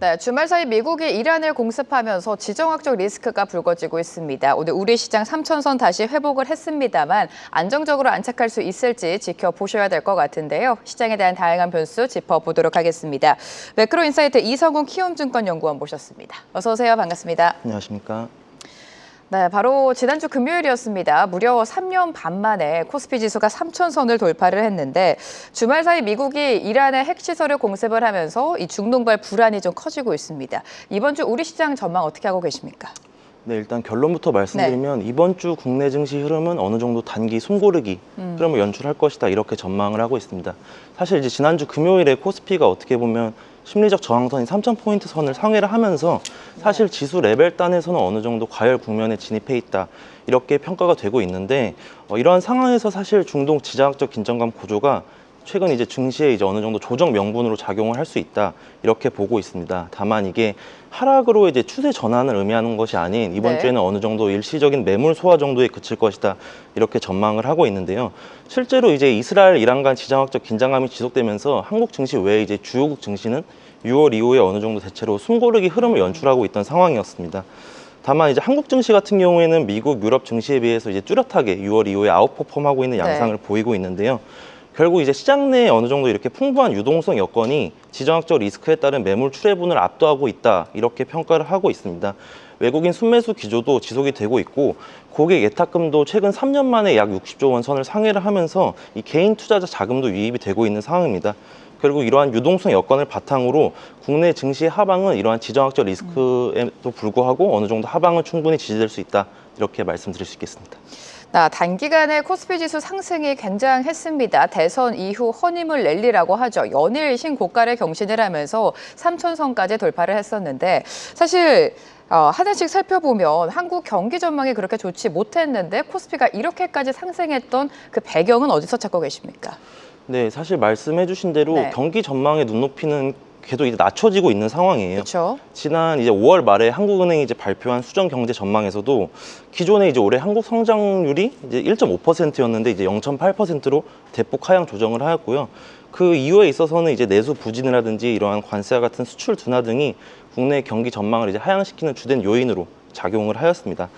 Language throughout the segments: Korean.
네, 주말 사이 미국이 이란을 공습하면서 지정학적 리스크가 불거지고 있습니다. 오늘 우리 시장 3천선 다시 회복을 했습니다만 안정적으로 안착할 수 있을지 지켜보셔야 될 것 같은데요. 시장에 대한 다양한 변수 짚어보도록 하겠습니다. 매크로인사이트 이성훈 키움증권 연구원 모셨습니다. 어서 오세요. 반갑습니다. 안녕하십니까. 네, 바로 지난주 금요일이었습니다. 무려 3년 반 만에 코스피 지수가 3천선을 돌파를 했는데 주말 사이 미국이 이란의 핵시설을 공습을 하면서 이 중동발 불안이 좀 커지고 있습니다. 이번 주 우리 시장 전망 어떻게 하고 계십니까? 네, 일단 결론부터 말씀드리면 이번 주 국내 증시 흐름은 어느 정도 단기 숨고르기 흐름을 연출할 것이다 이렇게 전망을 하고 있습니다. 사실 이제 지난주 금요일에 코스피가 어떻게 보면 심리적 저항선인 3,000포인트 선을 상회를 하면서 사실 지수 레벨 단에서는 어느 정도 과열 국면에 진입해 있다 이렇게 평가가 되고 있는데 이러한 상황에서 사실 중동 지정학적 긴장감 구조가 최근 이제 증시에 이제 어느 정도 조정 명분으로 작용을 할 수 있다 이렇게 보고 있습니다. 다만 이게 하락으로 이제 추세 전환을 의미하는 것이 아닌 이번 주에는 어느 정도 일시적인 매물 소화 정도에 그칠 것이다 이렇게 전망을 하고 있는데요. 실제로 이제 이스라엘 이란 간 지정학적 긴장감이 지속되면서 한국 증시 외에 이제 주요국 증시는 6월 이후에 어느 정도 대체로 숨고르기 흐름을 연출하고 있던 상황이었습니다. 다만 이제 한국 증시 같은 경우에는 미국, 유럽 증시에 비해서 이제 뚜렷하게 6월 이후에 아웃퍼폼하고 있는 양상을 보이고 있는데요. 결국 이제 시장 내에 어느 정도 이렇게 풍부한 유동성 여건이 지정학적 리스크에 따른 매물 출회분을 압도하고 있다 이렇게 평가를 하고 있습니다. 외국인 순매수 기조도 지속이 되고 있고 고객 예탁금도 최근 3년 만에 약 60조 원 선을 상회를 하면서 이 개인 투자자 자금도 유입이 되고 있는 상황입니다. 결국 이러한 유동성 여건을 바탕으로 국내 증시의 하방은 이러한 지정학적 리스크에도 불구하고 어느 정도 하방은 충분히 지지될 수 있다 이렇게 말씀드릴 수 있겠습니다. 단기간에 코스피 지수 상승이 굉장했습니다. 대선 이후 허니문 랠리라고 하죠. 연일 신고가를 경신을 하면서 3천선까지 돌파를 했었는데 사실 하나씩 살펴보면 한국 경기 전망이 그렇게 좋지 못했는데 코스피가 이렇게까지 상승했던 그 배경은 어디서 찾고 계십니까? 네, 사실 말씀해 주신 대로 경기 전망의 눈높이는 계속 이제 낮춰지고 있는 상황이에요. 그렇죠. 지난 이제 5월 말에 한국은행이 이제 발표한 수정 경제 전망에서도 기존에 이제 올해 한국 성장률이 이제 1.5%였는데 이제 0.8%로 대폭 하향 조정을 하였고요. 그 이유에 있어서는 이제 내수 부진이라든지 이러한 관세와 같은 수출 둔화 등이 국내 경기 전망을 이제 하향시키는 주된 요인으로 작용을 하였습니다.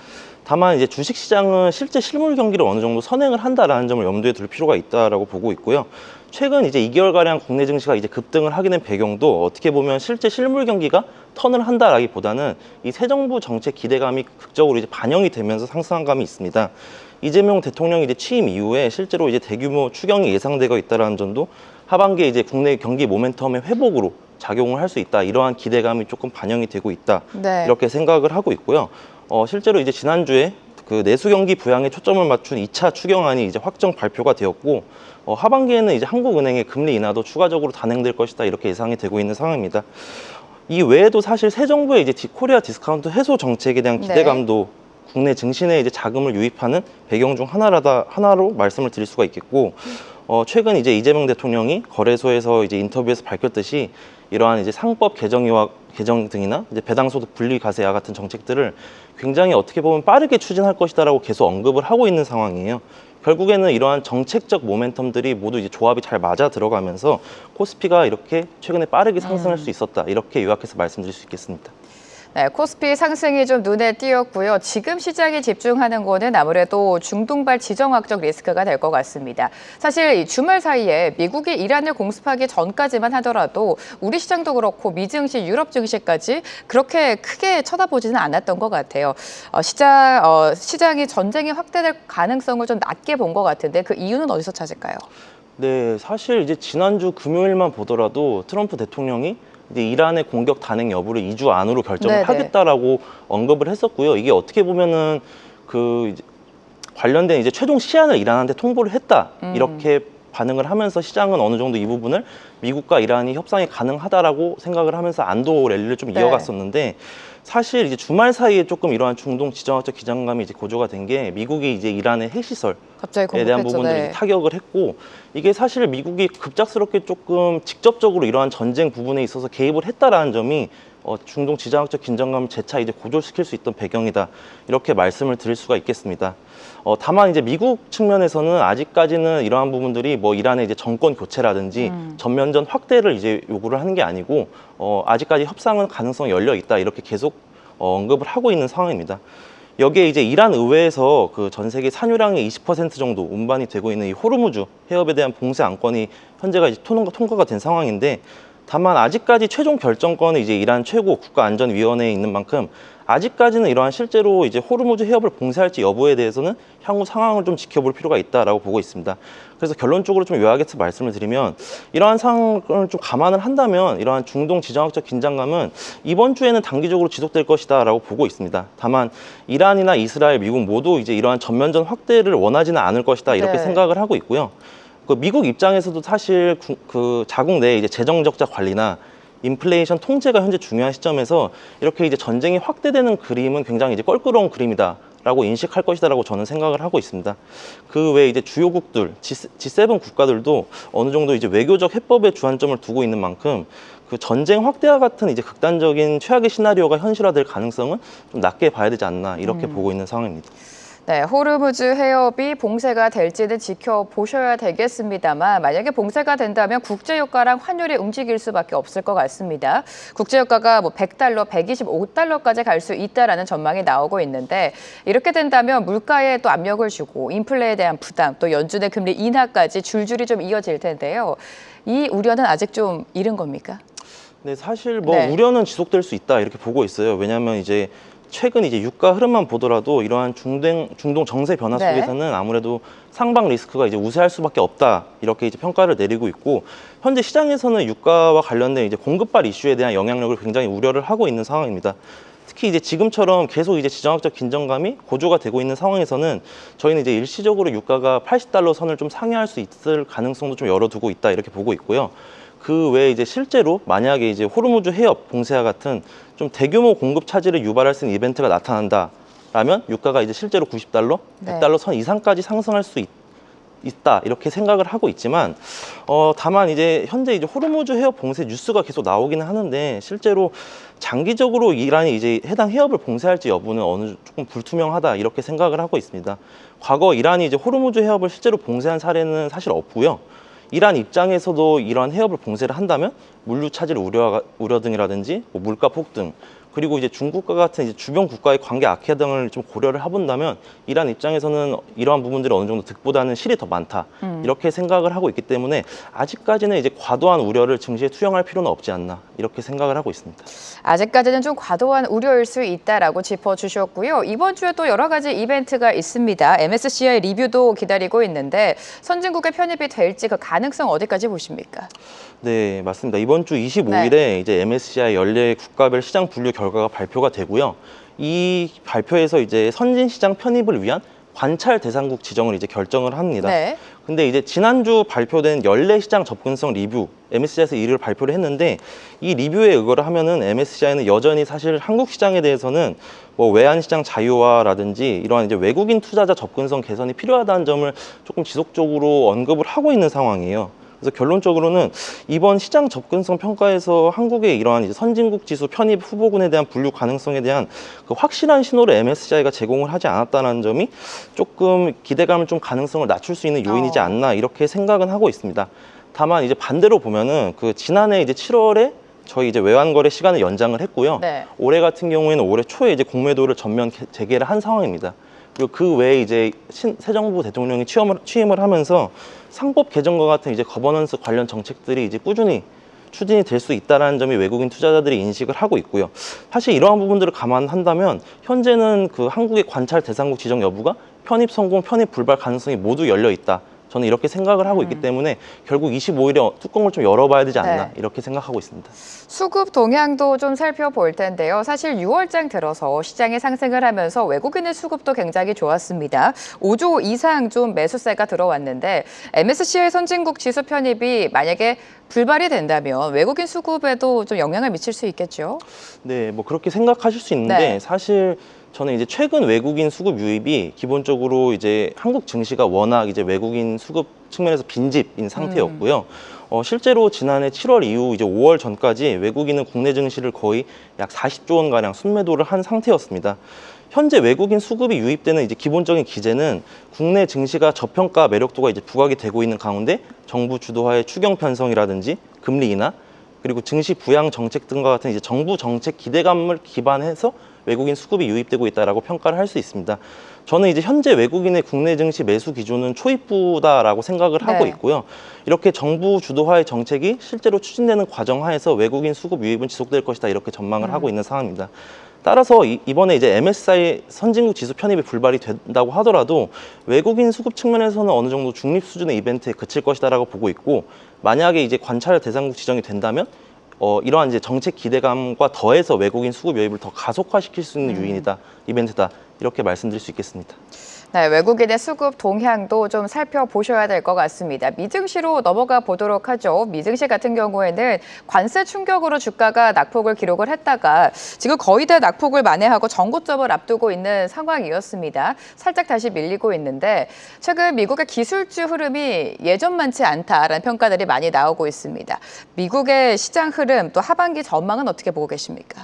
다만 이제 주식 시장은 실제 실물 경기를 어느 정도 선행을 한다라는 점을 염두에 둘 필요가 있다라고 보고 있고요. 최근 이제 2개월가량 국내 증시가 이제 급등을 하게 된 배경도 어떻게 보면 실제 실물 경기가 턴을 한다라기보다는 이 새 정부 정책 기대감이 극적으로 이제 반영이 되면서 상승한 감이 있습니다. 이재명 대통령이 이제 취임 이후에 실제로 이제 대규모 추경이 예상되고 있다라는 점도 하반기에 이제 국내 경기 모멘텀의 회복으로 작용을 할 수 있다. 이러한 기대감이 조금 반영이 되고 있다. 이렇게 생각을 하고 있고요. 실제로 이제 지난주에 그 내수 경기 부양에 초점을 맞춘 2차 추경안이 이제 확정 발표가 되었고 하반기에는 이제 한국은행의 금리 인하도 추가적으로 단행될 것이다 이렇게 예상이 되고 있는 상황입니다. 이 외에도 사실 새 정부의 이제 코리아 디스카운트 해소 정책에 대한 기대감도 국내 증시 내에 이제 자금을 유입하는 배경 중 하나로 말씀을 드릴 수가 있겠고 최근 이제 이재명 대통령이 거래소에서 이제 인터뷰에서 밝혔듯이 이러한 이제 상법 개정 등이나 이제 배당소득 분리 과세와 같은 정책들을 굉장히 어떻게 보면 빠르게 추진할 것이다라고 계속 언급을 하고 있는 상황이에요. 결국에는 이러한 정책적 모멘텀들이 모두 이제 조합이 잘 맞아 들어가면서 코스피가 이렇게 최근에 빠르게 상승할 수 있었다 이렇게 요약해서 말씀드릴 수 있겠습니다. 네, 코스피 상승이 좀 눈에 띄었고요. 지금 시장이 집중하는 거는 아무래도 중동발 지정학적 리스크가 될 것 같습니다. 사실 이 주말 사이에 미국이 이란을 공습하기 전까지만 하더라도 우리 시장도 그렇고 미증시, 유럽 증시까지 그렇게 크게 쳐다보지는 않았던 것 같아요. 시장이 전쟁이 확대될 가능성을 좀 낮게 본 것 같은데 그 이유는 어디서 찾을까요? 네, 사실 이제 지난주 금요일만 보더라도 트럼프 대통령이 이제 이란의 공격 단행 여부를 2주 안으로 결정을 하겠다라고 언급을 했었고요. 이게 어떻게 보면은 그 관련된 이제 최종 시한을 이란한테 통보를 했다 이렇게 반응을 하면서 시장은 어느 정도 이 부분을 미국과 이란이 협상이 가능하다라고 생각을 하면서 안도 랠리를 좀 이어갔었는데 사실 이제 주말 사이에 조금 이러한 중동 지정학적 긴장감이 이제 고조가 된 게 미국이 이제 이란의 핵시설에 대한 부분들을 이제 타격을 했고 이게 사실 미국이 급작스럽게 조금 직접적으로 이러한 전쟁 부분에 있어서 개입을 했다라는 점이 중동 지정학적 긴장감을 재차 이제 고조시킬 수 있던 배경이다. 이렇게 말씀을 드릴 수가 있겠습니다. 다만 이제 미국 측면에서는 아직까지는 이러한 부분들이 뭐 이란의 이제 정권 교체라든지 전면전 확대를 이제 요구를 하는 게 아니고 아직까지 협상은 가능성이 열려 있다. 이렇게 계속 언급을 하고 있는 상황입니다. 여기에 이제 이란 의회에서 그 전 세계 산유량의 20% 정도 운반이 되고 있는 이 호르무즈 해협에 대한 봉쇄 안건이 현재가 이제 통과가 된 상황인데, 다만 아직까지 최종 결정권은 이제 이란 최고 국가안전위원회에 있는 만큼 아직까지는 이러한 실제로 이제 호르무즈 해협을 봉쇄할지 여부에 대해서는 향후 상황을 좀 지켜볼 필요가 있다라고 보고 있습니다. 그래서 결론적으로 좀 요약해서 말씀을 드리면, 이러한 상황을 좀 감안을 한다면 이러한 중동 지정학적 긴장감은 이번 주에는 단기적으로 지속될 것이다라고 보고 있습니다. 다만 이란이나 이스라엘, 미국 모두 이제 이러한 전면전 확대를 원하지는 않을 것이다 이렇게 네. 생각을 하고 있고요. 그 미국 입장에서도 사실 그 자국 내 이제 재정 적자 관리나 인플레이션 통제가 현재 중요한 시점에서 이렇게 이제 전쟁이 확대되는 그림은 굉장히 이제 껄끄러운 그림이다라고 인식할 것이다라고 저는 생각을 하고 있습니다. 그 외에 이제 주요국들 G7 국가들도 어느 정도 이제 외교적 해법에 주안점을 두고 있는 만큼 그 전쟁 확대와 같은 이제 극단적인 최악의 시나리오가 현실화될 가능성은 좀 낮게 봐야 되지 않나 이렇게 보고 있는 상황입니다. 네, 호르무즈 해협이 봉쇄가 될지는 지켜보셔야 되겠습니다만, 만약에 봉쇄가 된다면 국제유가랑 환율이 움직일 수밖에 없을 것 같습니다. 국제유가가 뭐 $100, $125까지 갈 수 있다라는 전망이 나오고 있는데, 이렇게 된다면 물가에 또 압력을 주고 인플레에 대한 부담, 또 연준의 금리 인하까지 줄줄이 좀 이어질 텐데요. 이 우려는 아직 좀 이른 겁니까? 네, 사실 뭐 네. 우려는 지속될 수 있다 이렇게 보고 있어요. 왜냐하면 이제 최근 이제 유가 흐름만 보더라도 이러한 중동 정세 변화 네. 속에서는 아무래도 상방 리스크가 이제 우세할 수밖에 없다 이렇게 이제 평가를 내리고 있고, 현재 시장에서는 유가와 관련된 이제 공급발 이슈에 대한 영향력을 굉장히 우려를 하고 있는 상황입니다. 특히 이제 지금처럼 계속 이제 지정학적 긴장감이 고조가 되고 있는 상황에서는 저희는 이제 일시적으로 유가가 $80 선을 좀 상회할 수 있을 가능성도 좀 열어두고 있다 이렇게 보고 있고요. 그 외에 이제 실제로 만약에 이제 호르무즈 해협 봉쇄와 같은 좀 대규모 공급 차질을 유발할 수 있는 이벤트가 나타난다라면 유가가 이제 실제로 $90, 네. $100 선 이상까지 상승할 수 있다 이렇게 생각을 하고 있지만, 다만 이제 현재 이제 호르무즈 해협 봉쇄 뉴스가 계속 나오기는 하는데, 실제로 장기적으로 이란이 이제 해당 해협을 봉쇄할지 여부는 조금 불투명하다 이렇게 생각을 하고 있습니다. 과거 이란이 이제 호르무즈 해협을 실제로 봉쇄한 사례는 사실 없고요. 이란 입장에서도 이러한 해협을 봉쇄를 한다면 물류 차질 우려 등이라든지 뭐 물가 폭등, 그리고 이제 중국과 같은 이제 주변 국가의 관계 악화 등을 좀 고려를 해본다면 이란 입장에서는 이러한 부분들이 어느 정도 득보다는 실이 더 많다 이렇게 생각을 하고 있기 때문에 아직까지는 이제 과도한 우려를 증시에 투영할 필요는 없지 않나 이렇게 생각을 하고 있습니다. 아직까지는 좀 과도한 우려일 수 있다라고 짚어주셨고요. 이번 주에 또 여러 가지 이벤트가 있습니다. MSCI 리뷰도 기다리고 있는데 선진국에 편입이 될지 그 가능성 어디까지 보십니까? 네, 맞습니다. 이번 주 25일에 네. 이제 MSCI 연례 국가별 시장 분류 결과가 발표가 되고요. 이 발표에서 이제 선진 시장 편입을 위한 관찰 대상국 지정을 이제 결정을 합니다. 네. 근데 이제 지난주 발표된 연례 시장 접근성 리뷰, MSCI에서 1위를 발표를 했는데, 이 리뷰에 의거를 하면은 MSCI는 여전히 사실 한국 시장에 대해서는 뭐 외환 시장 자유화라든지 이러한 이제 외국인 투자자 접근성 개선이 필요하다는 점을 조금 지속적으로 언급을 하고 있는 상황이에요. 그래서 결론적으로는 이번 시장 접근성 평가에서 한국의 이러한 이제 선진국 지수 편입 후보군에 대한 분류 가능성에 대한 그 확실한 신호를 MSCI가 제공을 하지 않았다는 점이 조금 기대감을 좀 가능성을 낮출 수 있는 요인이지 않나 이렇게 생각은 하고 있습니다. 다만 이제 반대로 보면은 그 지난해 이제 7월에 저희 이제 외환거래 시간을 연장을 했고요. 네. 올해 같은 경우에는 올해 초에 이제 공매도를 전면 재개를 한 상황입니다. 그리고 그 외에 이제 새 정부 대통령이 취임을 하면서 상법 개정과 같은 이제 거버넌스 관련 정책들이 이제 꾸준히 추진이 될 수 있다는 점이 외국인 투자자들이 인식을 하고 있고요. 사실 이러한 부분들을 감안한다면 현재는 그 한국의 관찰 대상국 지정 여부가 편입 성공, 편입 불발 가능성이 모두 열려 있다. 저는 이렇게 생각을 하고 있기 때문에 결국 25일에 뚜껑을 좀 열어봐야 되지 않나 네. 이렇게 생각하고 있습니다. 수급 동향도 좀 살펴볼 텐데요. 사실 6월장 들어서 시장이 상승을 하면서 외국인의 수급도 굉장히 좋았습니다. 5조 이상 좀 매수세가 들어왔는데 MSCI 선진국 지수 편입이 만약에 불발이 된다면 외국인 수급에도 좀 영향을 미칠 수 있겠죠? 네, 뭐 그렇게 생각하실 수 있는데 네. 사실 저는 이제 최근 외국인 수급 유입이 기본적으로 이제 한국 증시가 워낙 이제 외국인 수급 측면에서 빈집인 상태였고요. 실제로 지난해 7월 이후 이제 5월 전까지 외국인은 국내 증시를 거의 약 40조 원 가량 순매도를 한 상태였습니다. 현재 외국인 수급이 유입되는 이제 기본적인 기제는 국내 증시가 저평가 매력도가 이제 부각이 되고 있는 가운데 정부 주도하의 추경 편성이라든지 금리 인하 그리고 증시 부양 정책 등과 같은 이제 정부 정책 기대감을 기반해서 외국인 수급이 유입되고 있다라고 평가를 할 수 있습니다. 저는 이제 현재 외국인의 국내 증시 매수 기조는 초입부다라고 생각을 하고 네. 있고요. 이렇게 정부 주도하의 정책이 실제로 추진되는 과정 하에서 외국인 수급 유입은 지속될 것이다 이렇게 전망을 하고 있는 상황입니다. 따라서 이번에 이제 MSCI 선진국 지수 편입이 불발이 된다고 하더라도 외국인 수급 측면에서는 어느 정도 중립 수준의 이벤트에 그칠 것이다라고 보고 있고 만약에 이제 관찰 대상국 지정이 된다면 이러한 이제 정책 기대감과 더해서 외국인 수급 유입을 더 가속화시킬 수 있는 요인이다, 이벤트다 이렇게 말씀드릴 수 있겠습니다. 네, 외국인의 수급 동향도 좀 살펴보셔야 될 것 같습니다. 미증시로 넘어가 보도록 하죠. 미증시 같은 경우에는 관세 충격으로 주가가 낙폭을 기록을 했다가 지금 거의 다 낙폭을 만회하고 전고점을 앞두고 있는 상황이었습니다. 살짝 다시 밀리고 있는데 최근 미국의 기술주 흐름이 예전만치 않다라는 평가들이 많이 나오고 있습니다. 미국의 시장 흐름 또 하반기 전망은 어떻게 보고 계십니까?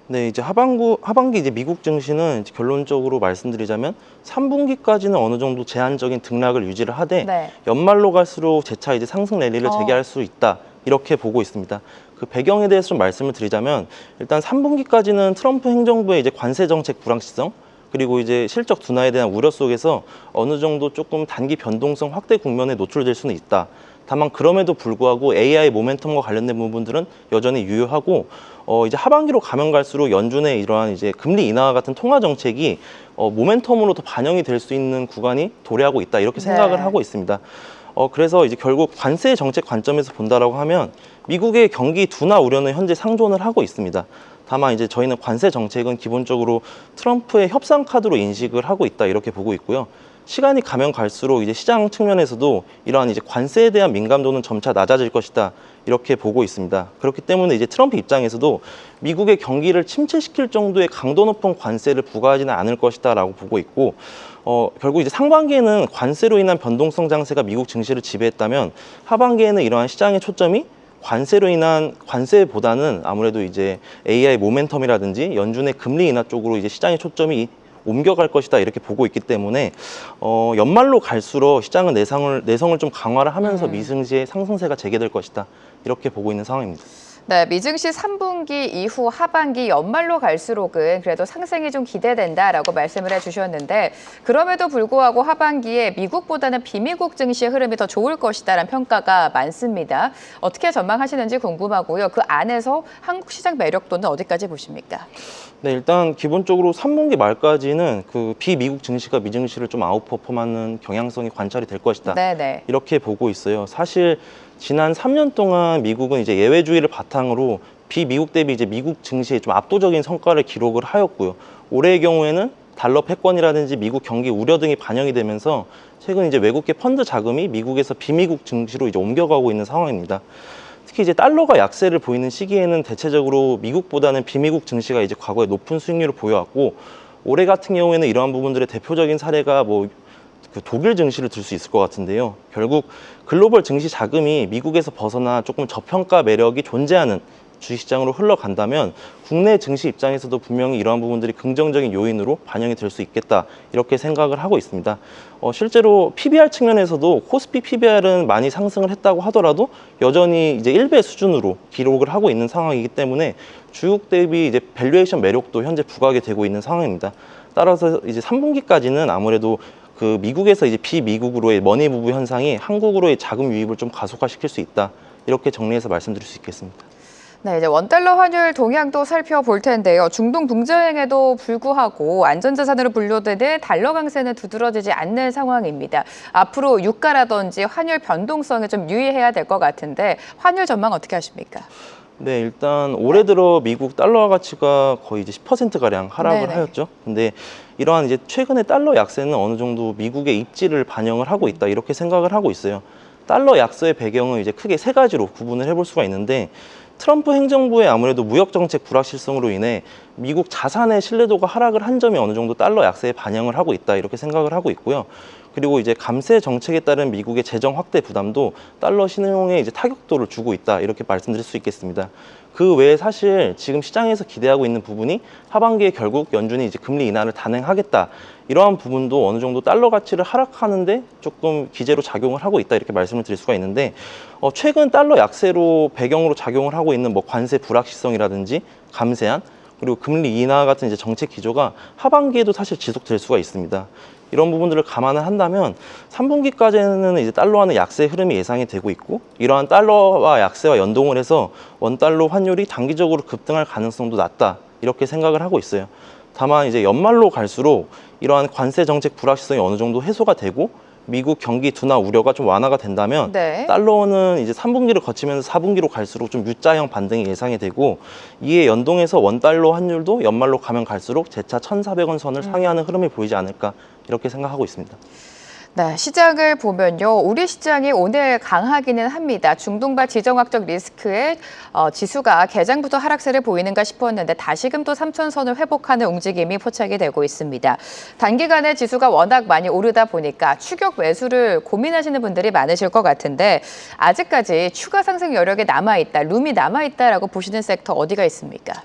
네, 이제 하반기 이제 미국 증시는 이제 결론적으로 말씀드리자면 3분기까지는 어느 정도 제한적인 등락을 유지를 하되 네. 연말로 갈수록 재차 이제 상승 랠리를 재개할 수 있다 이렇게 보고 있습니다. 그 배경에 대해서 좀 말씀을 드리자면 일단 3분기까지는 트럼프 행정부의 이제 관세 정책 불확실성 그리고 이제 실적 둔화에 대한 우려 속에서 어느 정도 조금 단기 변동성 확대 국면에 노출될 수는 있다. 다만 그럼에도 불구하고 AI 모멘텀과 관련된 부분들은 여전히 유효하고 이제 하반기로 가면 갈수록 연준의 이러한 이제 금리 인하와 같은 통화 정책이 모멘텀으로 더 반영이 될 수 있는 구간이 도래하고 있다 이렇게 생각을 네. 하고 있습니다. 그래서 이제 결국 관세 정책 관점에서 본다라고 하면 미국의 경기 둔화 우려는 현재 상존을 하고 있습니다. 다만 이제 저희는 관세 정책은 기본적으로 트럼프의 협상 카드로 인식을 하고 있다 이렇게 보고 있고요. 시간이 가면 갈수록 이제 시장 측면에서도 이러한 이제 관세에 대한 민감도는 점차 낮아질 것이다 이렇게 보고 있습니다. 그렇기 때문에 이제 트럼프 입장에서도 미국의 경기를 침체시킬 정도의 강도 높은 관세를 부과하지는 않을 것이다라고 보고 있고 결국 이제 상반기에는 관세로 인한 변동성 장세가 미국 증시를 지배했다면 하반기에는 이러한 시장의 초점이 관세로 인한 관세보다는 아무래도 이제 AI 모멘텀이라든지 연준의 금리 인하 쪽으로 이제 시장의 초점이 옮겨갈 것이다 이렇게 보고 있기 때문에 연말로 갈수록 시장은 내성을 좀 강화를 하면서 미증시의 상승세가 재개될 것이다 이렇게 보고 있는 상황입니다. 네, 미증시 3분기 이후 하반기 연말로 갈수록은 그래도 상승이 좀 기대된다라고 말씀을 해주셨는데 그럼에도 불구하고 하반기에 미국보다는 비미국 증시의 흐름이 더 좋을 것이다라는 평가가 많습니다. 어떻게 전망하시는지 궁금하고요. 그 안에서 한국 시장 매력도는 어디까지 보십니까? 네, 일단 기본적으로 3분기 말까지는 그 비미국 증시가 미증시를 좀 아웃퍼폼하는 경향성이 관찰이 될 것이다. 네네. 이렇게 보고 있어요. 사실 지난 3년 동안 미국은 이제 예외주의를 바탕으로 비미국 대비 이제 미국 증시에 좀 압도적인 성과를 기록을 하였고요. 올해의 경우에는 달러 패권이라든지 미국 경기 우려 등이 반영이 되면서 최근 이제 외국계 펀드 자금이 미국에서 비미국 증시로 이제 옮겨가고 있는 상황입니다. 특히 이제 달러가 약세를 보이는 시기에는 대체적으로 미국보다는 비미국 증시가 이제 과거에 높은 수익률을 보여왔고 올해 같은 경우에는 이러한 부분들의 대표적인 사례가 그 독일 증시를 들 수 있을 것 같은데요. 결국 글로벌 증시 자금이 미국에서 벗어나 조금 저평가 매력이 존재하는 주식시장으로 흘러간다면 국내 증시 입장에서도 분명히 이러한 부분들이 긍정적인 요인으로 반영이 될 수 있겠다 이렇게 생각을 하고 있습니다. 실제로 PBR 측면에서도 코스피 PBR은 많이 상승을 했다고 하더라도 여전히 이제 1배 수준으로 기록을 하고 있는 상황이기 때문에 주국 대비 이제 밸류에이션 매력도 현재 부각이 되고 있는 상황입니다. 따라서 이제 3분기까지는 아무래도 그 미국에서 이제 비미국으로의 머니 무브 현상이 한국으로의 자금 유입을 좀 가속화시킬 수 있다 이렇게 정리해서 말씀드릴 수 있겠습니다. 네, 이제 원달러 환율 동향도 살펴볼 텐데요. 중동 분쟁에도 불구하고 안전자산으로 분류되는 달러 강세는 두드러지지 않는 상황입니다. 앞으로 유가라든지 환율 변동성에 좀 유의해야 될 것 같은데 환율 전망 어떻게 하십니까? 네, 일단 올해 들어 미국 달러 가치가 거의 이제 10%가량 하락을 네네. 하였죠. 근데 이러한 이제 최근에 달러 약세는 어느 정도 미국의 입지를 반영을 하고 있다 이렇게 생각을 하고 있어요. 달러 약세의 배경은 이제 크게 세 가지로 구분을 해볼 수가 있는데 트럼프 행정부의 아무래도 무역 정책 불확실성으로 인해 미국 자산의 신뢰도가 하락을 한 점이 어느 정도 달러 약세에 반영을 하고 있다 이렇게 생각을 하고 있고요. 그리고 이제 감세 정책에 따른 미국의 재정 확대 부담도 달러 신용에 이제 타격도를 주고 있다. 이렇게 말씀드릴 수 있겠습니다. 그 외에 사실 지금 시장에서 기대하고 있는 부분이 하반기에 결국 연준이 이제 금리 인하를 단행하겠다. 이러한 부분도 어느 정도 달러 가치를 하락하는데 조금 기제로 작용을 하고 있다. 이렇게 말씀을 드릴 수가 있는데 최근 달러 약세로 배경으로 작용을 하고 있는 뭐 관세 불확실성이라든지 감세안 그리고 금리 인하 같은 이제 정책 기조가 하반기에도 사실 지속될 수가 있습니다. 이런 부분들을 감안을 한다면 3분기까지는 이제 달러와는 약세 흐름이 예상이 되고 있고 이러한 달러와 약세와 연동을 해서 원달러 환율이 단기적으로 급등할 가능성도 낮다 이렇게 생각을 하고 있어요. 다만 이제 연말로 갈수록 이러한 관세 정책 불확실성이 어느 정도 해소가 되고 미국 경기 둔화 우려가 좀 완화가 된다면 네. 달러는 이제 3분기를 거치면서 4분기로 갈수록 좀 U자형 반등이 예상이 되고 이에 연동해서 원달러 환율도 연말로 가면 갈수록 재차 1,400원 선을 상회하는 흐름이 보이지 않을까 이렇게 생각하고 있습니다. 네, 시장을 보면요. 우리 시장이 오늘 강하기는 합니다. 중동발 지정학적 리스크의 지수가 개장부터 하락세를 보이는가 싶었는데 다시금 또 3,000선을 회복하는 움직임이 포착이 되고 있습니다. 단기간에 지수가 워낙 많이 오르다 보니까 추격 매수를 고민하시는 분들이 많으실 것 같은데 아직까지 추가 상승 여력이 남아있다, 룸이 남아있다라고 보시는 섹터 어디가 있습니까?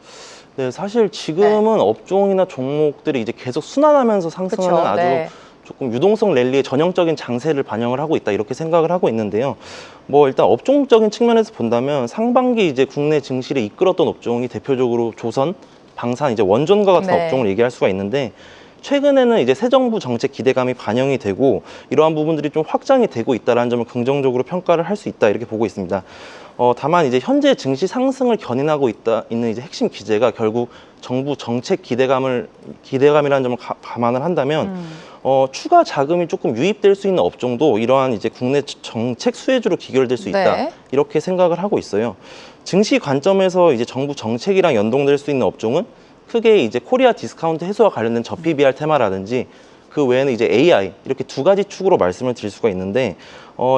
네, 사실 지금은 업종이나 종목들이 이제 계속 순환하면서 상승하는 그쵸, 아주 네. 조금 유동성 랠리의 전형적인 장세를 반영을 하고 있다 이렇게 생각을 하고 있는데요. 뭐 일단 업종적인 측면에서 본다면 상반기 이제 국내 증시를 이끌었던 업종이 대표적으로 조선, 방산, 이제 원전과 같은 네. 업종을 얘기할 수가 있는데 최근에는 이제 새 정부 정책 기대감이 반영이 되고 이러한 부분들이 좀 확장이 되고 있다는 점을 긍정적으로 평가를 할 수 있다 이렇게 보고 있습니다. 다만 이제 현재 증시 상승을 견인하고 있는 이제 핵심 기제가 결국 정부 정책 기대감이라는 점을 감안을 한다면 추가 자금이 조금 유입될 수 있는 업종도 이러한 이제 국내 정책 수혜주로 기결될 수 있다 네. 이렇게 생각을 하고 있어요. 증시 관점에서 이제 정부 정책이랑 연동될 수 있는 업종은 크게 이제 코리아 디스카운트 해소와 관련된 저PBR 테마라든지 그 외에는 이제 AI 이렇게 두 가지 축으로 말씀을 드릴 수가 있는데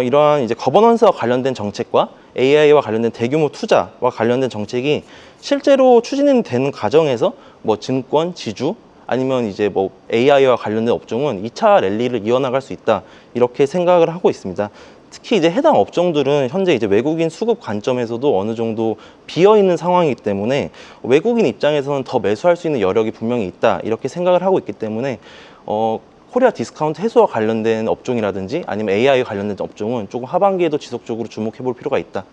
이러한 이제 거버넌스와 관련된 정책과 AI와 관련된 대규모 투자와 관련된 정책이 실제로 추진이 되는 과정에서 뭐 증권, 지주 아니면 이제 뭐 AI와 관련된 업종은 2차 랠리를 이어나갈 수 있다 이렇게 생각을 하고 있습니다. 특히 이제 해당 업종들은 현재 이제 외국인 수급 관점에서도 어느 정도 비어 있는 상황이기 때문에 외국인 입장에서는 더 매수할 수 있는 여력이 분명히 있다 이렇게 생각을 하고 있기 때문에 코리아 디스카운트 해소와 관련된 업종이라든지 아니면 AI 관련된 업종은 조금 하반기에도 지속적으로 주목해 볼 필요가 있다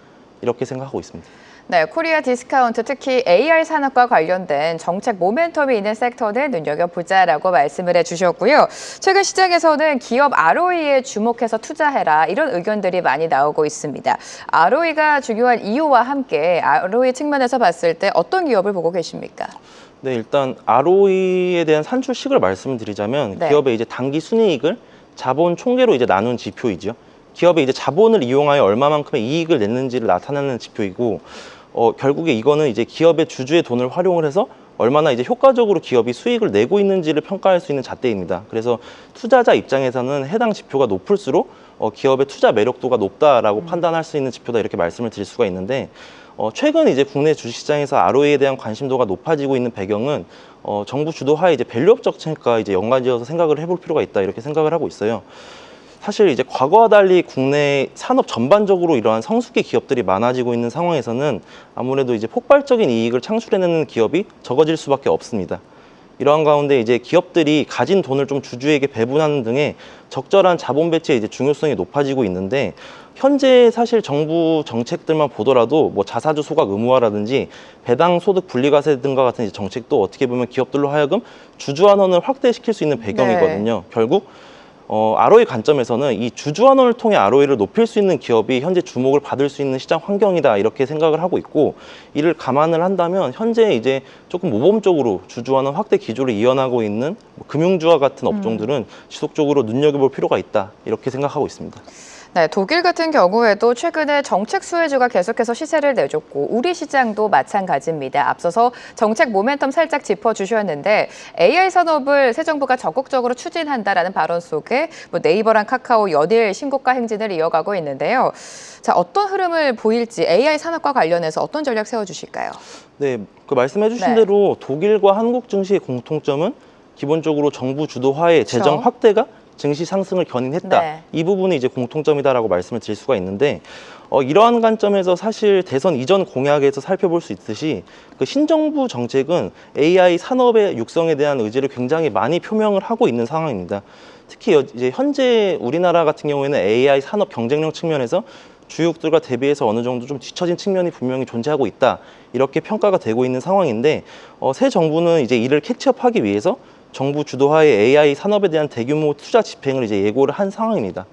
이렇게 생각하고 있습니다. 네, 코리아 디스카운트 특히 AI 산업과 관련된 정책 모멘텀이 있는 섹터는 눈여겨보자라고 말씀을 해주셨고요. 최근 시장에서는 기업 ROE에 주목해서 투자해라 이런 의견들이 많이 나오고 있습니다. ROE가 중요한 이유와 함께 ROE 측면에서 봤을 때 어떤 기업을 보고 계십니까? 네, 일단 ROE에 대한 산출식을 말씀드리자면 네. 기업의 이제 단기 순이익을 자본 총계로 이제 나눈 지표이죠. 기업의 이제 자본을 이용하여 얼마만큼의 이익을 냈는지를 나타내는 지표이고 결국에 이거는 이제 기업의 주주의 돈을 활용을 해서 얼마나 이제 효과적으로 기업이 수익을 내고 있는지를 평가할 수 있는 잣대입니다. 그래서 투자자 입장에서는 해당 지표가 높을수록 기업의 투자 매력도가 높다라고 판단할 수 있는 지표다 이렇게 말씀을 드릴 수가 있는데 최근 이제 국내 주식시장에서 ROE에 대한 관심도가 높아지고 있는 배경은 정부 주도하에 이제 밸류업 정책과 이제 연관지어서 생각을 해볼 필요가 있다 이렇게 생각을 하고 있어요. 사실 이제 과거와 달리 국내 산업 전반적으로 이러한 성숙기 기업들이 많아지고 있는 상황에서는 아무래도 이제 폭발적인 이익을 창출해내는 기업이 적어질 수밖에 없습니다. 이러한 가운데 이제 기업들이 가진 돈을 좀 주주에게 배분하는 등의 적절한 자본 배치의 이제 중요성이 높아지고 있는데 현재 사실 정부 정책들만 보더라도 뭐 자사주 소각 의무화라든지 배당 소득 분리과세 등과 같은 이제 정책도 어떻게 보면 기업들로 하여금 주주환원을 확대시킬 수 있는 배경이거든요. 네. 결국 ROE 관점에서는 이 주주환원을 통해 ROE를 높일 수 있는 기업이 현재 주목을 받을 수 있는 시장 환경이다 이렇게 생각을 하고 있고 이를 감안을 한다면 현재 이제 조금 모범적으로 주주환원 확대 기조를 이어나가고 있는 금융주와 같은 업종들은 지속적으로 눈여겨볼 필요가 있다 이렇게 생각하고 있습니다. 네, 독일 같은 경우에도 최근에 정책 수혜주가 계속해서 시세를 내줬고 우리 시장도 마찬가지입니다. 앞서서 정책 모멘텀 살짝 짚어주셨는데 AI 산업을 새 정부가 적극적으로 추진한다라는 발언 속에 뭐 네이버랑 카카오 연일 신고가 행진을 이어가고 있는데요. 자, 어떤 흐름을 보일지 AI 산업과 관련해서 어떤 전략 세워주실까요? 네, 그 말씀해 주신 네. 대로 독일과 한국 증시의 공통점은 기본적으로 정부 주도하의 재정 그렇죠. 확대가 증시 상승을 견인했다. 네. 이 부분이 이제 공통점이다라고 말씀을 드릴 수가 있는데 이러한 관점에서 사실 대선 이전 공약에서 살펴볼 수 있듯이 그 신정부 정책은 AI 산업의 육성에 대한 의지를 굉장히 많이 표명을 하고 있는 상황입니다. 특히 이제 현재 우리나라 같은 경우에는 AI 산업 경쟁력 측면에서 주요국들과 대비해서 어느 정도 좀 뒤처진 측면이 분명히 존재하고 있다. 이렇게 평가가 되고 있는 상황인데 새 정부는 이제 이를 캐치업하기 위해서 정부 주도하에 AI 산업에 대한 대규모 투자 집행을 이제 예고를 한 상황입니다.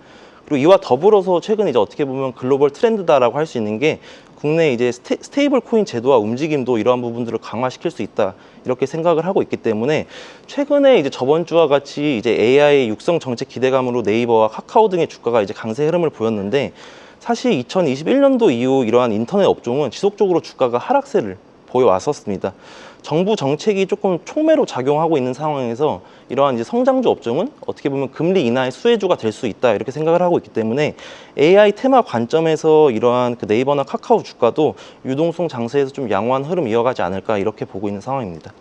그리고 이와 더불어서 최근 이제 어떻게 보면 글로벌 트렌드다라고 할 수 있는 게 국내 이제 스테이블 코인 제도와 움직임도 이러한 부분들을 강화시킬 수 있다. 이렇게 생각을 하고 있기 때문에 최근에 이제 저번 주와 같이 이제 AI 육성 정책 기대감으로 네이버와 카카오 등의 주가가 이제 강세 흐름을 보였는데 사실 2021년도 이후 이러한 인터넷 업종은 지속적으로 주가가 하락세를 보여왔었습니다. 정부 정책이 조금 촉매로 작용하고 있는 상황에서 이러한 이제 성장주 업종은 어떻게 보면 금리 인하의 수혜주가 될 수 있다 이렇게 생각을 하고 있기 때문에 AI 테마 관점에서 이러한 그 네이버나 카카오 주가도 유동성 장세에서 좀 양호한 흐름 이어가지 않을까 이렇게 보고 있는 상황입니다.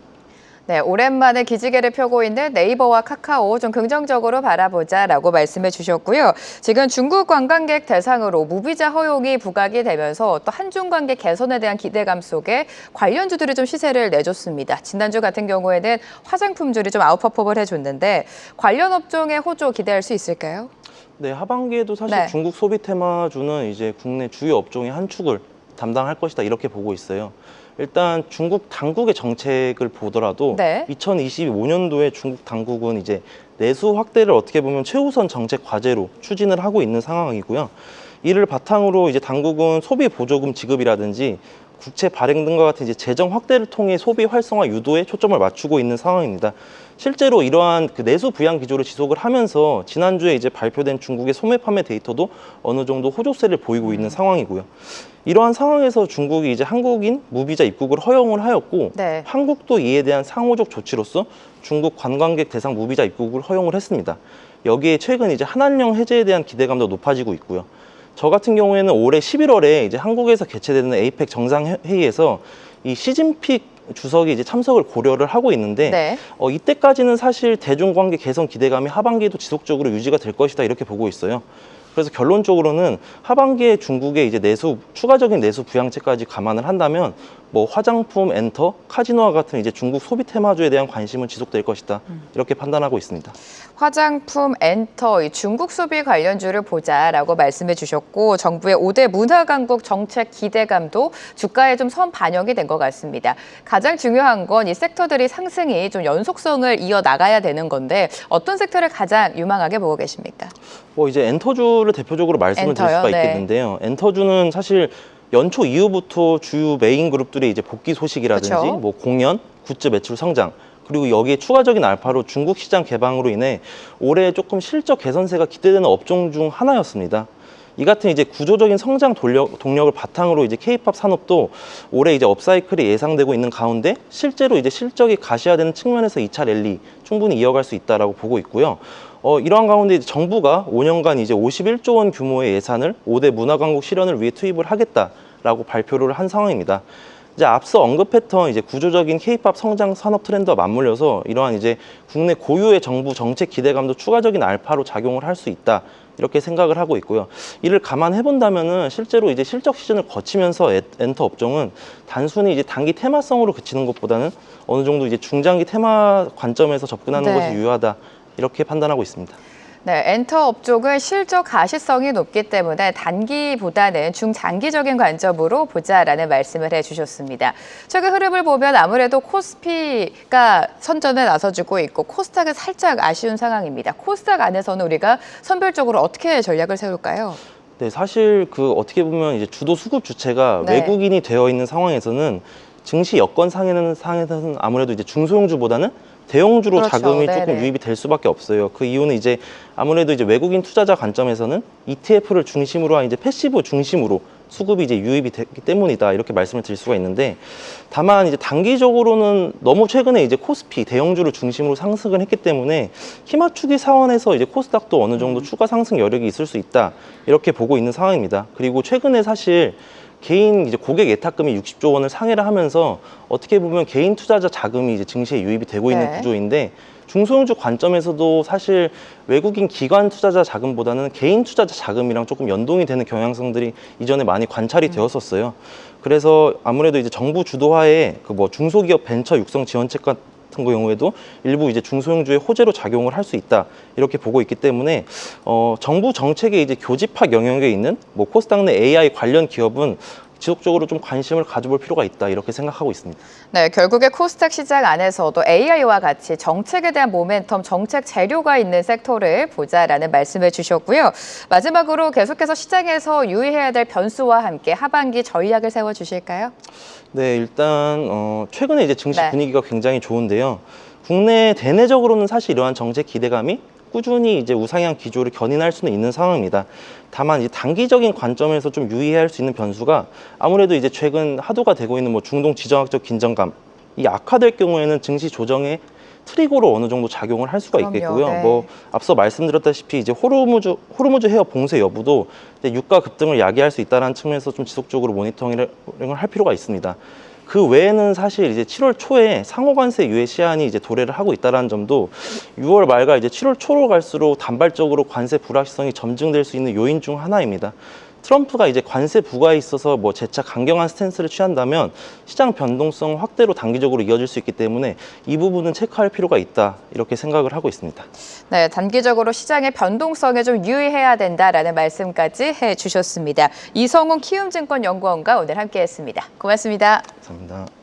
네, 오랜만에 기지개를 펴고 있는 네이버와 카카오 좀 긍정적으로 바라보자라고 말씀해 주셨고요. 지금 중국 관광객 대상으로 무비자 허용이 부각이 되면서 또 한중 관계 개선에 대한 기대감 속에 관련주들이 좀 시세를 내줬습니다. 지난주 같은 경우에는 화장품주들이 좀 아웃퍼폼을 해줬는데 관련 업종의 호조 기대할 수 있을까요? 네, 하반기에도 사실 네. 중국 소비 테마주는 이제 국내 주요 업종의 한 축을 담당할 것이다 이렇게 보고 있어요. 일단 중국 당국의 정책을 보더라도 네. 2025년도에 중국 당국은 이제 내수 확대를 어떻게 보면 최우선 정책 과제로 추진을 하고 있는 상황이고요. 이를 바탕으로 이제 당국은 소비 보조금 지급이라든지 국채 발행 등과 같은 이제 재정 확대를 통해 소비 활성화 유도에 초점을 맞추고 있는 상황입니다. 실제로 이러한 그 내수 부양 기조를 지속을 하면서 지난주에 이제 발표된 중국의 소매 판매 데이터도 어느 정도 호조세를 보이고 있는 상황이고요. 이러한 상황에서 중국이 이제 한국인 무비자 입국을 허용을 하였고 네. 한국도 이에 대한 상호적 조치로서 중국 관광객 대상 무비자 입국을 허용을 했습니다. 여기에 최근 이제 한한령 해제에 대한 기대감도 높아지고 있고요. 저 같은 경우에는 올해 11월에 이제 한국에서 개최되는 에이펙 정상회의에서 이 시진핑 주석이 이제 참석을 고려를 하고 있는데 네. 이때까지는 사실 대중관계 개선 기대감이 하반기에도 지속적으로 유지가 될 것이다 이렇게 보고 있어요. 그래서 결론적으로는 하반기에 중국의 이제 추가적인 내수 부양책까지 감안을 한다면 뭐 화장품, 엔터, 카지노와 같은 이제 중국 소비 테마주에 대한 관심은 지속될 것이다 이렇게 판단하고 있습니다. 화장품, 엔터, 이 중국 소비 관련주를 보자라고 말씀해 주셨고 정부의 5대 문화 강국 정책 기대감도 주가에 좀 선 반영이 된 것 같습니다. 가장 중요한 건 이 섹터들이 상승이 좀 연속성을 이어나가야 되는 건데 어떤 섹터를 가장 유망하게 보고 계십니까? 이제 엔터주를 대표적으로 말씀을 드릴 엔터요? 수가 네. 있겠는데요. 엔터주는 사실 연초 이후부터 주요 메인 그룹들의 이제 복귀 소식이라든지 그쵸? 뭐 공연, 굿즈 매출 성장 그리고 여기에 추가적인 알파로 중국 시장 개방으로 인해 올해 조금 실적 개선세가 기대되는 업종 중 하나였습니다. 이 같은 이제 구조적인 성장 동력을 바탕으로 이제 K-팝 산업도 올해 이제 업사이클이 예상되고 있는 가운데 실제로 이제 실적이 가시화되는 측면에서 2차 랠리 충분히 이어갈 수 있다라고 보고 있고요. 이러한 가운데 이제 정부가 5년간 이제 51조 원 규모의 예산을 5대 문화 강국 실현을 위해 투입을 하겠다라고 발표를 한 상황입니다. 이제 앞서 언급했던 이제 구조적인 K-팝 성장 산업 트렌드와 맞물려서 이러한 이제 국내 고유의 정부 정책 기대감도 추가적인 알파로 작용을 할 수 있다. 이렇게 생각을 하고 있고요. 이를 감안해 본다면은 실제로 이제 실적 시즌을 거치면서 엔터 업종은 단순히 이제 단기 테마성으로 그치는 것보다는 어느 정도 이제 중장기 테마 관점에서 접근하는 네. 것이 유효하다. 이렇게 판단하고 있습니다. 네, 엔터 업종은 실적 가시성이 높기 때문에 단기보다는 중장기적인 관점으로 보자라는 말씀을 해주셨습니다. 최근 흐름을 보면 아무래도 코스피가 선전에 나서주고 있고 코스닥은 살짝 아쉬운 상황입니다. 코스닥 안에서는 우리가 선별적으로 어떻게 전략을 세울까요? 네, 사실 그 어떻게 보면 이제 주도 수급 주체가 네. 외국인이 되어 있는 상황에서는 증시 여건상에서는 아무래도 이제 중소형주보다는 대형주로 그렇죠. 자금이 네네. 조금 유입이 될 수밖에 없어요. 그 이유는 이제 아무래도 이제 외국인 투자자 관점에서는 ETF를 중심으로 한 이제 패시브 중심으로 수급이 이제 유입이 됐기 때문이다 이렇게 말씀을 드릴 수가 있는데 다만 이제 단기적으로는 너무 최근에 이제 코스피 대형주를 중심으로 상승을 했기 때문에 키 맞추기 차원에서 이제 코스닥도 어느 정도 추가 상승 여력이 있을 수 있다 이렇게 보고 있는 상황입니다. 그리고 최근에 사실 개인 이제 고객 예탁금이 60조 원을 상회를 하면서 어떻게 보면 개인 투자자 자금이 이제 증시에 유입이 되고 있는 네. 구조인데 중소형주 관점에서도 사실 외국인 기관 투자자 자금보다는 개인 투자자 자금이랑 조금 연동이 되는 경향성들이 이전에 많이 관찰이 되었었어요. 그래서 아무래도 이제 정부 주도하에 그 뭐 중소기업 벤처 육성 지원책 같은 경우에도 일부 이제 중소형주의 호재로 작용을 할 수 있다 이렇게 보고 있기 때문에 정부 정책의 이제 교집합 영역에 있는 뭐 코스닥 내 AI 관련 기업은 지속적으로 좀 관심을 가져볼 필요가 있다 이렇게 생각하고 있습니다. 네, 결국에 코스닥 시장 안에서도 AI와 같이 정책에 대한 모멘텀, 정책 재료가 있는 섹터를 보자라는 말씀을 주셨고요. 마지막으로 계속해서 시장에서 유의해야 될 변수와 함께 하반기 전략을 세워주실까요? 네, 일단 최근에 이제 증시 네. 분위기가 굉장히 좋은데요. 국내 대내적으로는 사실 이러한 정책 기대감이 꾸준히 이제 우상향 기조를 견인할 수는 있는 상황입니다. 다만 이제 단기적인 관점에서 좀 유의해야 할 수 있는 변수가 아무래도 이제 최근 화두가 되고 있는 뭐 중동 지정학적 긴장감 이 악화될 경우에는 증시 조정의 트리거로 어느 정도 작용을 할 수가 그럼요, 있겠고요. 네. 뭐 앞서 말씀드렸다시피 이제 호르무즈 해협 봉쇄 여부도 이제 유가 급등을 야기할 수 있다는 측면에서 좀 지속적으로 모니터링을 할 필요가 있습니다. 그 외에는 사실 이제 7월 초에 상호 관세 유예 시한이 이제 도래를 하고 있다는 점도 6월 말과 이제 7월 초로 갈수록 단발적으로 관세 불확실성이 점증될 수 있는 요인 중 하나입니다. 트럼프가 이제 관세 부과에 있어서 뭐 재차 강경한 스탠스를 취한다면 시장 변동성 확대로 단기적으로 이어질 수 있기 때문에 이 부분은 체크할 필요가 있다 이렇게 생각을 하고 있습니다. 네, 단기적으로 시장의 변동성에 좀 유의해야 된다라는 말씀까지 해주셨습니다. 이성훈 키움증권 연구원과 오늘 함께했습니다. 고맙습니다. 감사합니다.